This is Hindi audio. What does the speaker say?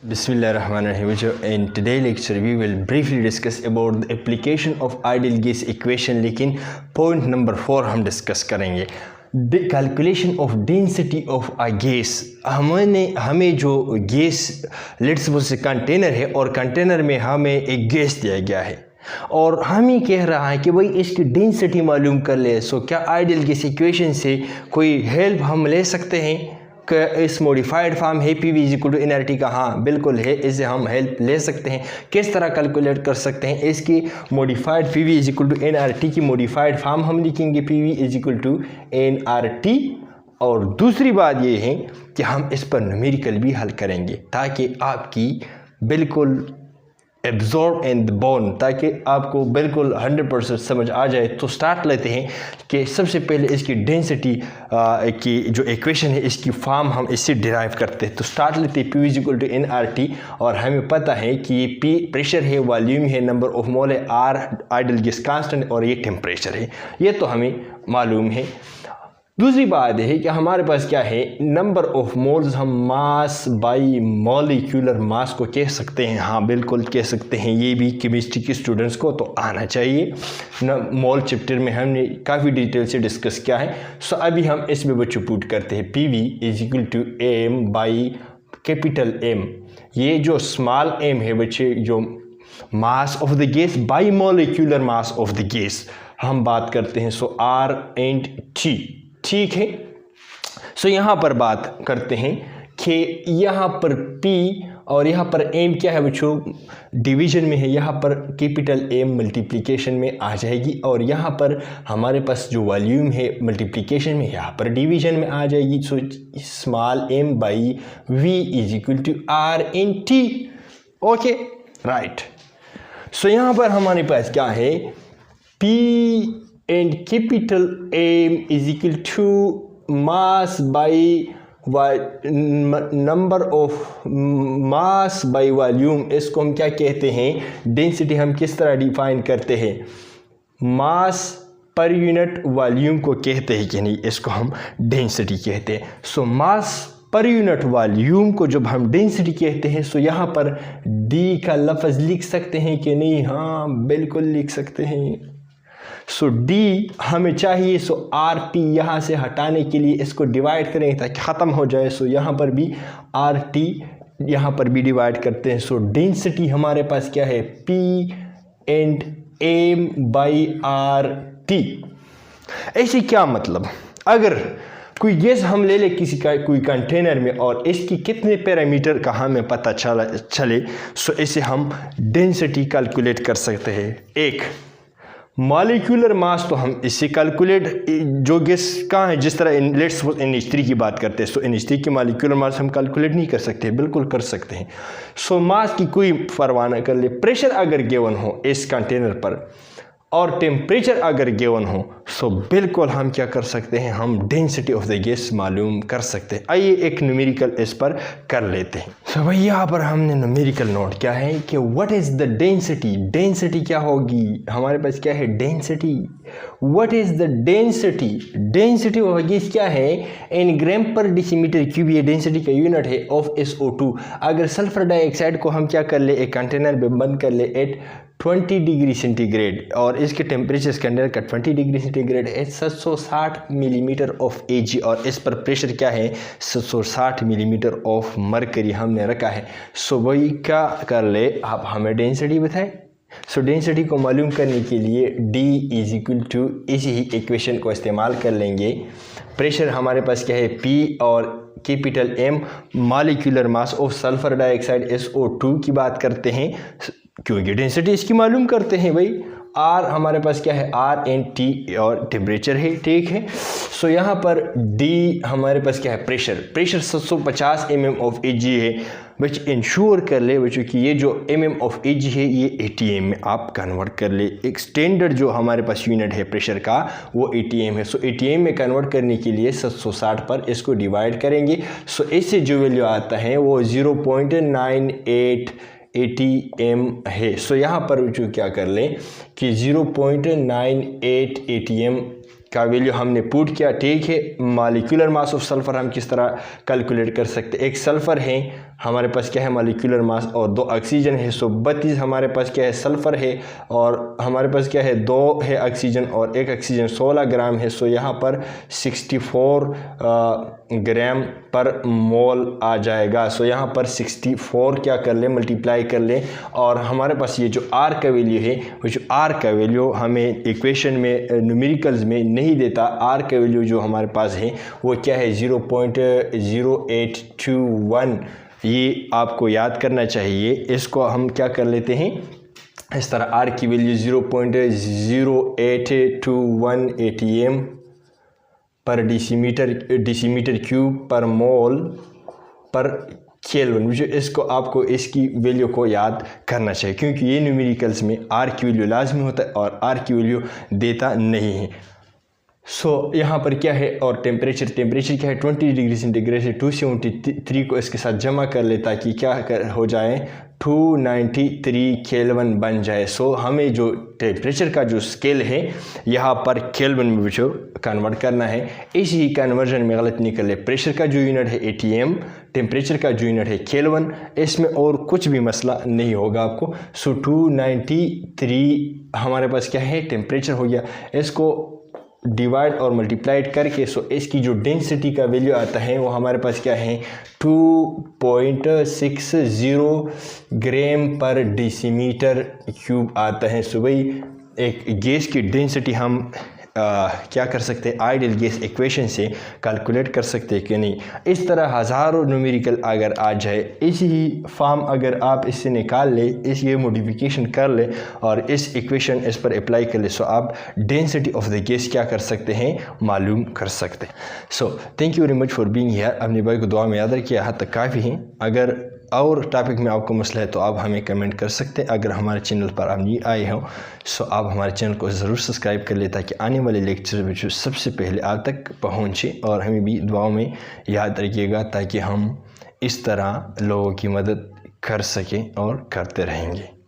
Bismillahirrahmanirrahim. In today's lecture we will briefly discuss about the application of ideal gas equation, लेकिन point number 4 हम discuss करेंगे the calculation of density of a gas। हमें जो गैस लेट्स सपोज से कंटेनर है और कंटेनर में हमें एक गैस दिया गया है और हम ही कह रहा है कि भाई इसकी डेंसिटी मालूम कर ले। सो क्या आइडियल गैस इक्वेशन से कोई हेल्प हम ले सकते हैं? इस मॉडिफाइड फॉर्म है P V is equal to N R T का? हाँ बिल्कुल है, इससे हम हेल्प ले सकते हैं। किस तरह कैलकुलेट कर सकते हैं? इसकी modified P V is equal to N R T की मॉडिफाइड फॉर्म हम लिखेंगे P V is equal to N R T. और दूसरी बात ये है कि हम इस पर न्यूमेरिकल भी हल करेंगे ताकि आपकी बिल्कुल एब्जॉर्ब इन द बोन, ताकि आपको बिल्कुल 100% समझ आ जाए। तो स्टार्ट लेते हैं कि सबसे पहले इसकी डेंसिटी की जो इक्वेशन है इसकी फॉर्म हम इससे डिराइव करते हैं। तो स्टार्ट लेते हैं P is equal to N R T और हमें पता है कि ये पी प्रेशर है, वॉल्यूम है, नंबर ऑफ मोल है, आर आइडियल गैस कांस्टेंट और ये टेम्परेचर है, ये तो हमें मालूम है। दूसरी बात है कि हमारे पास क्या है, नंबर ऑफ मोल्स हम मास बाई मॉलिक्यूलर मास को कह सकते हैं। हाँ बिल्कुल कह सकते हैं, ये भी केमिस्ट्री के स्टूडेंट्स को तो आना चाहिए न। मोल चैप्टर में हमने काफ़ी डिटेल से डिस्कस किया है। सो अभी हम इसमें बच्चों पुट करते हैं P V is equal to M by capital M. ये जो स्मॉल एम है बच्चे, जो mass of the gas by molecular mass of the gas हम बात करते हैं। सो आर एंड टी, ठीक है। सो यहाँ पर बात करते हैं कि यहाँ पर P और यहाँ पर M क्या है बच्चों, डिवीजन में है। यहाँ पर कैपिटल M मल्टीप्लिकेशन में आ जाएगी और यहाँ पर हमारे पास जो वॉल्यूम है मल्टीप्लिकेशन में, यहाँ पर डिवीजन में आ जाएगी। So small m by V is equal to R in T। Okay right. So यहाँ पर हमारे पास क्या है, P and capital M is equal to mass by number of mass by volume। इसको हम क्या कहते हैं, डेंसिटी हम किस तरह डिफाइन करते हैं, मास पर यूनिट वॉल्यूम को कहते हैं कि नहीं, इसको हम डेंसिटी कहते हैं। सो मास पर यूनिट वॉल्यूम को जब हम डेंसिटी कहते हैं, सो यहाँ पर D का लफ्ज़ लिख सकते हैं कि नहीं? हाँ बिल्कुल लिख सकते हैं। सो D हमें चाहिए। सो आर टी यहाँ से हटाने के लिए इसको डिवाइड करेंगे ताकि ख़त्म हो जाए। सो यहाँ पर भी आर टी यहाँ पर भी डिवाइड करते हैं। सो डेंसिटी हमारे पास क्या है, P and M by R T. ऐसे क्या मतलब, अगर कोई गैस हम ले ले किसी का कोई कंटेनर में और इसकी कितने पैरामीटर का हमें पता चले, सो इसे हम डेंसिटी कैलकुलेट कर सकते हैं। एक मॉलिक्यूलर मास, तो हम इससे कैलकुलेट, जो गैस कहाँ है, जिस तरह लेट्स सपोज NH3 की बात करते हैं, सो NH3 की मॉलिक्यूलर मास हम कैलकुलेट नहीं कर सकते, बिल्कुल कर सकते हैं। सो मास की कोई परवाह न कर ले, प्रेशर अगर गिवन हो इस कंटेनर पर और टेम्परेचर अगर गिवन हो, सो बिल्कुल हम क्या कर सकते हैं, हम डेंसिटी ऑफ द गैस मालूम कर सकते हैं। आइए एक न्यूमेरिकल इस पर कर लेते हैं। सो भाई यहाँ पर हमने न्यूमेरिकल नोट क्या है कि what is the density. Density क्या होगी, हमारे पास क्या है, density. What is the density, density of gas क्या है, इन ग्राम पर डेसीमीटर क्यूब, ये डेंसिटी का यूनिट है ऑफ SO2। अगर सल्फर डाइऑक्साइड को हम क्या कर ले, एक कंटेनर में बंद कर ले एट 20 डिग्री सेंटीग्रेड और इसके टेम्परेचर के अंदर का 20 डिग्री सेंटीग्रेड है 760 मिलीमीटर ऑफ Ag और इस पर प्रेशर क्या है, 760 मिलीमीटर ऑफ मरकरी हमने रखा है। सो वही क्या कर ले, आप हमें डेंसिटी बताएं। सो डेंसिटी को मालूम करने के लिए D इज इक्वल टू इसी ही इक्वेशन को इस्तेमाल कर लेंगे। प्रेशर हमारे पास क्या है, P और capital M molecular mass of sulphur dioxide SO2 की बात करते हैं, क्योंकि डेंसिटी इसकी मालूम करते हैं भाई। R हमारे पास क्या है, R एंड T और टेम्परेचर है, ठीक है। सो यहाँ पर D हमारे पास क्या है, pressure. Pressure 750 mm of Ag है। बच्चे इंश्योर कर ले बच्चों कि ये जो mm ऑफ Ag है ये ATM में आप कन्वर्ट कर ले। एक स्टैंडर्ड जो हमारे पास यूनिट है प्रेशर का वो ATM है। सो ATM में कन्वर्ट करने के लिए 760 पर इसको डिवाइड करेंगे। सो इससे जो वैल्यू आता है वो 0.98 ATM है। सो यहाँ पर जो क्या कर लें कि 0.98 ATM का वैल्यू हमने पुट किया, ठीक है। मॉलिक्यूलर मास ऑफ सल्फर हम किस तरह कैलकुलेट कर सकते हैं, एक सल्फर है हमारे पास क्या है मॉलिक्यूलर मास और 2 ऑक्सीजन है। सो 32 हमारे पास क्या है सल्फ़र है और हमारे पास क्या है 2 है ऑक्सीजन और 1 ऑक्सीजन 16 ग्राम है। सो यहाँ पर 64 ग्राम पर मोल आ जाएगा। सो यहाँ पर 64 क्या कर ले मल्टीप्लाई कर ले और हमारे पास ये जो आर का वैल्यू है वो जो आर का वैल्यू हमें इक्वेशन में न्यूमेरिकल्स में नहीं देता। आर का वैल्यू जो हमारे पास है वो क्या है 0.0821। ये आपको याद करना चाहिए। इसको हम क्या कर लेते हैं इस तरह आर की वैल्यू 0.0821 ATM पर डेसीमीटर क्यूब पर मोल पर केल्विन। मुझे इसको आपको इसकी वैल्यू को याद करना चाहिए क्योंकि ये न्यूमेरिकल्स में आर की वैल्यू लाजमी होता है और आर की वैल्यू देता नहीं है। सो यहाँ पर क्या है और टेम्परेचर क्या है 20 डिग्री सेंटीग्रेड से 273 को इसके साथ जमा कर ले ताकि क्या हो जाए 293 केल्विन बन जाए। सो हमें जो टेम्परेचर का जो स्केल है यहाँ पर केल्विन में जो कन्वर्ट करना है। इसी ही कन्वर्जन में गलत निकल ले। प्रेशर का जो यूनिट है ATM, टेम्परेचर का जो यूनिट है केल्विन, इसमें और कुछ भी मसला नहीं होगा आपको। सो 293 हमारे पास क्या है टेम्परेचर हो गया। इसको डिवाइड और मल्टीप्लाइड करके सो इसकी जो डेंसिटी का वैल्यू आता है वो हमारे पास क्या है 2.60 ग्राम पर डेसीमीटर क्यूब आता है। सो भाई एक गैस की डेंसिटी हम क्या कर सकते हैं आइडियल गैस इक्वेशन से कैलकुलेट कर सकते हैं कि नहीं। इस तरह हज़ारों न्यूमेरिकल अगर आ जाए इसी ही फॉर्म अगर आप इससे निकाल ले इस ये मॉडिफिकेशन कर ले और इस इक्वेशन इस पर अप्लाई कर ले सो आप डेंसिटी ऑफ द गैस क्या कर सकते हैं मालूम कर सकते हैं। So thank you very much for being here. अपने भाई को दुआ में याद रखिए। हद तक काफ़ी हैं। अगर और टॉपिक में आपको मसला है तो आप हमें कमेंट कर सकते हैं। अगर हमारे चैनल पर आप नहीं आए हो सो आप हमारे चैनल को ज़रूर सब्सक्राइब कर ले ताकि आने वाले लेक्चर वीडियो सबसे पहले आप तक पहुँचे और हमें भी दुआओं में याद रखिएगा ताकि हम इस तरह लोगों की मदद कर सकें और करते रहेंगे।